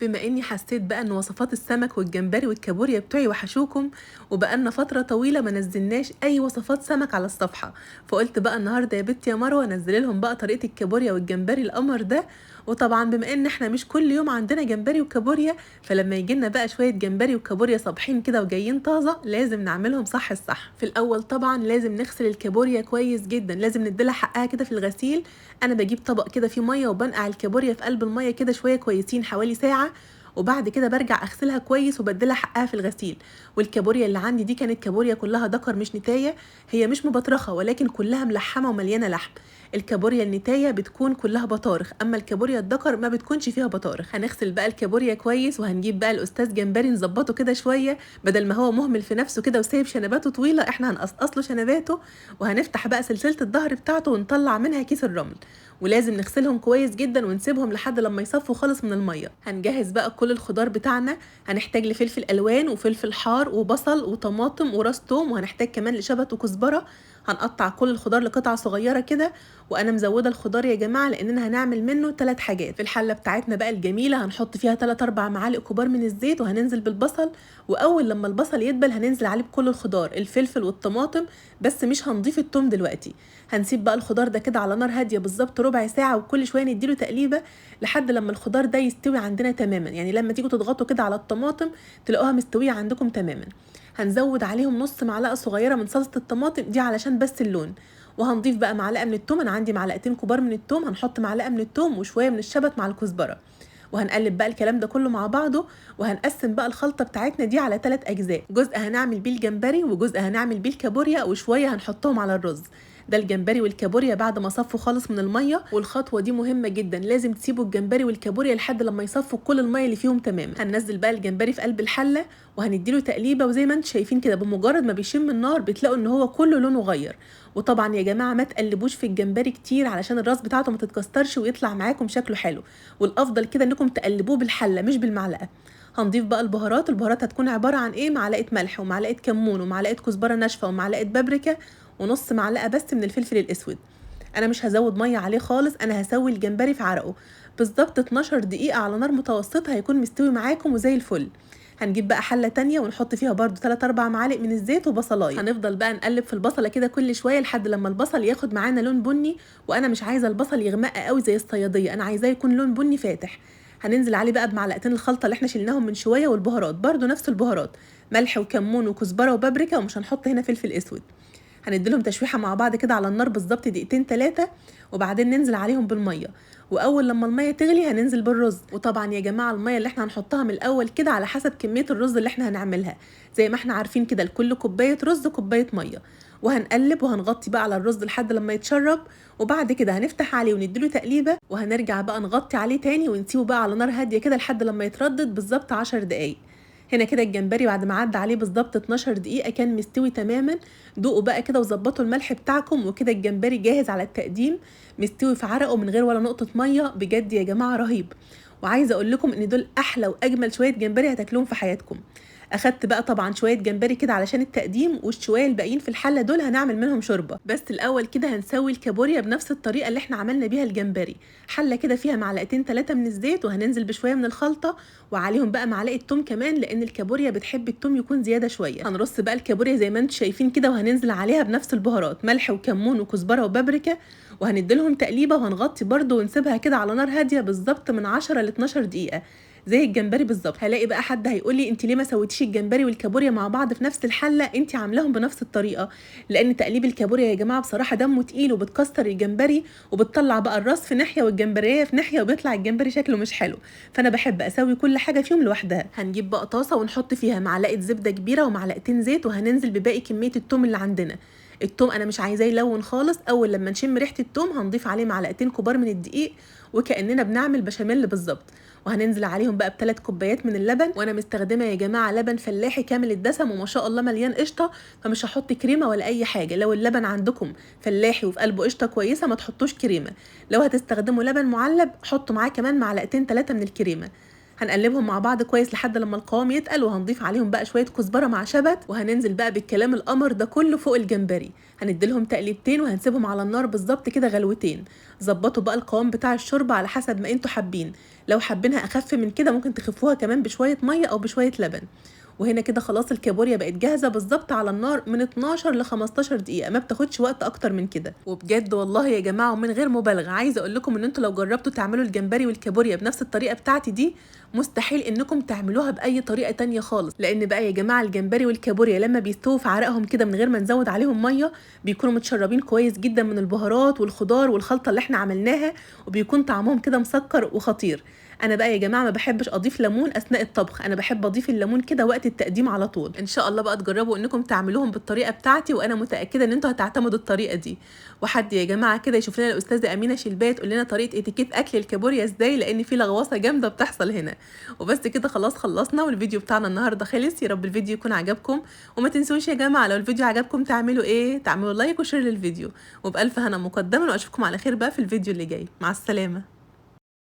بما اني حسيت بقى ان وصفات السمك والجمبري والكابوريا بتوعي وحشوكم، وبقالنا فترة طويلة ما نزلناش اي وصفات سمك على الصفحة، فقلت بقى النهاردة يا بنتي يا مروة انزل لهم بقى طريقة الكابوريا والجمبري القمر ده. وطبعا بما ان احنا مش كل يوم عندنا جمبري وكابوريا، فلما يجيلنا بقى شوية جمبري وكابوريا صابحين كده وجايين طازة لازم نعملهم صح الصح. في الاول طبعا لازم نغسل الكابوريا كويس جدا، لازم نديلها حقها كده في الغسيل. انا بجيب طبق كده فيه ميه وبنقع الكابوريا في قلب الميه كده شويه كويسين حوالي ساعه، وبعد كده برجع اغسلها كويس وبدلها حقها في الغسيل. والكابوريا اللي عندي دي كانت كابوريا كلها دكر مش نتايه، هي مش مبطرخه ولكن كلها ملحمه ومليانه لحم. الكابوريا النتايه بتكون كلها بطارخ، اما الكابوريا الدكر ما بتكونش فيها بطارخ. هنغسل بقى الكابوريا كويس وهنجيب بقى الاستاذ جمبري نظبطه كده شويه، بدل ما هو مهمل في نفسه كده وسايب شنباته طويله احنا هنقصقص له شنباته، وهنفتح بقى سلسله الظهر بتاعته ونطلع منها كيس الرمل. ولازم نغسلهم كويس جدا ونسيبهم لحد لما يصفوا خالص من الميه. هنجهز بقى كل الخضار بتاعنا، هنحتاج لفلفل الوان وفلفل حار وبصل وطماطم وراس توم، وهنحتاج كمان لشبت وكزبره. هنقطع كل الخضار لقطع صغيره كده، وانا مزوده الخضار يا جماعه لاننا هنعمل منه 3 حاجات. في الحله بتاعتنا بقى الجميله هنحط فيها 3 4 معالق كبار من الزيت، وهننزل بالبصل، واول لما البصل يدبل هننزل عليه بكل الخضار الفلفل والطماطم، بس مش هنضيف التوم دلوقتي. هنسيب بقى الخضار ده كده على نار هاديه بالظبط ربع ساعه، وكل شويه نديله تقليبه لحد لما الخضار ده يستوي عندنا تماما. يعني لما تيجوا تضغطوا كده على الطماطم تلاقوها مستويه عندكم تماما. هنزود عليهم نص معلقه صغيره من صلصه الطماطم دي علشان بس اللون، وهنضيف بقى معلقه من التوم، انا عندي معلقتين كبار من التوم، هنحط معلقه من التوم وشويه من الشبت مع الكزبره. وهنقلب بقى الكلام ده كله مع بعضه، وهنقسم بقى الخلطه بتاعتنا دي على 3 اجزاء، جزء هنعمل بيه الجمبري وجزء هنعمل بيه الكابوريا وشويه هنحطهم على الرز. ده الجمبري والكابوريا بعد ما صفوا خالص من الميه، والخطوه دي مهمه جدا، لازم تسيبوا الجمبري والكابوريا لحد لما يصفوا كل الميه اللي فيهم تماما. هننزل بقى الجمبري في قلب الحله وهنديله تقليبه، وزي ما انتم شايفين كده بمجرد ما بيشم النار بتلاقوا ان هو كله لونه غير. وطبعا يا جماعه ما تقلبوش في الجمبري كتير علشان الراس بتاعته ما تتكسرش ويطلع معاكم شكله حلو، والافضل كده انكم تقلبوه بالحله مش بالمعلقه. هنضيف بقى البهارات هتكون عباره عن ايه، معلقه ملح ومعلقه كمون ومعلقه كزبره ناشفه ومعلقه بابريكا ونص معلقه بس من الفلفل الاسود. انا مش هزود ميه عليه خالص، انا هسوي الجمبري في عرقه بالظبط 12 دقيقه على نار متوسطه هيكون مستوي معاكم وزي الفل. هنجيب بقى حله تانية ونحط فيها برده 3 4 معالق من الزيت وبصلايه، هنفضل بقى نقلب في البصله كده كل شويه لحد لما البصل ياخد معانا لون بني، وانا مش عايزه البصل يغمق قوي زي الصياديه، انا عايزاه يكون لون بني فاتح. هننزل عليه بقى بمعلقتين الخلطه اللي احنا شلناهم من شويه، والبهارات برده نفس البهارات، ملح وكمون وكزبره وبابريكا، ومش هنحط هنا فلفل اسود. هنديلهم تشويحه مع بعض كده على النار بالظبط دقيقتين 3، وبعدين ننزل عليهم بالميه، واول لما الميه تغلي هننزل بالرز. وطبعا يا جماعه الميه اللي احنا هنحطها من الاول كده على حسب كميه الرز اللي احنا هنعملها، زي ما احنا عارفين كده لكل كوبايه رز كوبايه ميه. وهنقلب وهنغطي بقى على الرز لحد لما يتشرب، وبعد كده هنفتح عليه ونديله تقليبه، وهنرجع بقى نغطي عليه تاني ونسيبه بقى على نار هاديه كده لحد لما يتردد بالظبط 10 دقايق. هنا كده الجمبري بعد ما عدى عليه بالظبط 12 دقيقه كان مستوي تماما. دوقوا بقى كده وظبطوا الملح بتاعكم، وكده الجمبري جاهز على التقديم، مستوي في عرقه من غير ولا نقطه ميه، بجد يا جماعه رهيب. وعايزه اقول لكم ان دول احلى واجمل شويه جمبري هتاكلوهم في حياتكم. اخدت بقى طبعا شويه جمبري كده علشان التقديم، والشويه الباقيين في الحله دول هنعمل منهم شوربه. بس الاول كده هنسوي الكابوريا بنفس الطريقه اللي احنا عملنا بيها الجمبري، حله كده فيها معلقتين 3 من الزيت، وهننزل بشويه من الخلطه، وعليهم بقى معلقه توم كمان لان الكابوريا بتحب التوم يكون زياده شويه. هنرص بقى الكابوريا زي ما انتم شايفين كده، وهننزل عليها بنفس البهارات ملح وكمون وكزبره وبابريكا، وهنديلهم تقليبه، وهنغطي برده ونسيبها كده على نار هاديه بالظبط من 10 ل 12 دقيقه زي الجمبري بالظبط. هلاقي بقى حد هيقول لي انت ليه ما سويتيش الجمبري والكابوريا مع بعض في نفس الحله، انت عاملاهم بنفس الطريقه. لان تقليب الكابوريا يا جماعه بصراحه دمه تقيل وبتكسر الجمبري، وبتطلع بقى الراس في ناحيه والجمبريه في ناحيه، وبيطلع الجمبري شكله مش حلو، فانا بحب اسوي كل حاجه فيهم لوحدها. هنجيب بقى طاسه ونحط فيها معلقه زبده كبيره ومعلقتين زيت، وهننزل بباقي كميه التوم اللي عندنا. التوم انا مش عايزاه يلون خالص، اول لما نشم ريحه التوم هنضيف عليه معلقتين كبار من الدقيق، وكاننا بنعمل بشاميل بالظبط. وهننزل عليهم بقى ب3 كوبايات من اللبن، وانا مستخدمه يا جماعه لبن فلاحي كامل الدسم وما شاء الله مليان قشطه، فمش هحط كريمه ولا اي حاجه. لو اللبن عندكم فلاحي وفي قلبه قشطه كويسه ما تحطوش كريمه، لو هتستخدموا لبن معلب حطوا معاه كمان معلقتين 3 من الكريمه. هنقلبهم مع بعض كويس لحد لما القوام يتقل، وهنضيف عليهم بقى شويه كزبره مع شبت، وهننزل بقى بالكلام القمر ده كله فوق الجمبري. هنديلهم تقليبتين وهنسيبهم على النار بالظبط كده غلوتين. ظبطوا بقى القوام بتاع الشوربه على حسب ما انتوا حابين، لو حابينها اخف من كده ممكن تخفوها كمان بشويه ميه او بشويه لبن. وهنا كده خلاص الكابوريا بقت جاهزه بالظبط على النار من 12 ل 15 دقيقه، ما بتاخدش وقت اكتر من كده. وبجد والله يا جماعه ومن غير مبالغه عايزه اقول لكم ان انتوا لو جربتوا تعملوا الجمبري والكابوريا بنفس الطريقه بتاعتي دي مستحيل انكم تعملوها باي طريقه تانية خالص. لان بقى يا جماعه الجمبري والكابوريا لما بيستووا في عرقهم كده من غير ما نزود عليهم ميه بيكونوا متشربين كويس جدا من البهارات والخضار والخلطه اللي احنا عملناها، وبيكون طعمهم كده مسكر وخطير. انا بقى يا جماعه ما بحبش اضيف ليمون اثناء الطبخ، انا بحب اضيف الليمون كده وقت التقديم على طول. ان شاء الله بقى تجربوا انكم تعملوهم بالطريقه بتاعتي، وانا متاكده ان انتوا هتعتمدوا الطريقه دي. وحد يا جماعه كده يشوف لنا الاستاذه امينه شلبايه تقول لنا طريقه اتيكيت اكل الكابوريا ازاي، لان في لغوصه جامده بتحصل هنا. وبس كده خلاص خلصنا، والفيديو بتاعنا النهارده خلص. يا رب الفيديو يكون عجبكم، وما تنسوش يا جماعه لو الفيديو عجبكم تعملوا ايه، تعملوا لايك وشير للفيديو. وبالف هنا مقدما، واشوفكم على خير بقى في الفيديو اللي جاي. مع السلامه.